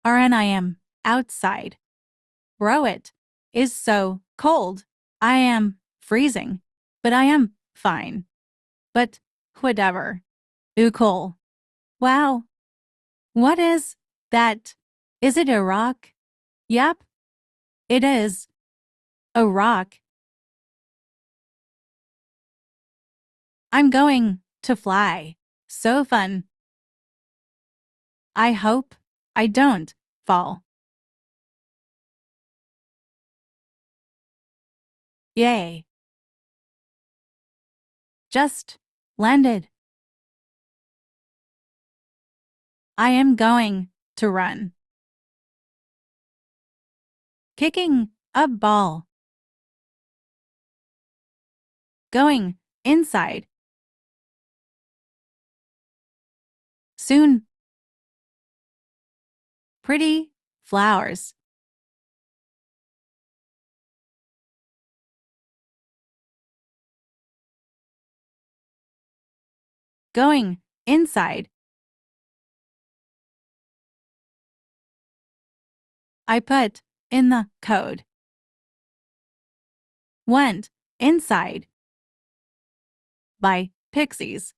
RN I am outside. Bro, it is so cold. I am freezing, but I am fine. But whatever. Cool. Wow. What is that? Is it a rock? Yep, it is. A rock. I'm going to fly. So fun. I hope I don't fall. Yay. Just landed. I am going to run. Kicking a ball. Going inside. Soon. Pretty flowers. Going inside. I put in the code. Went inside. By Pixies.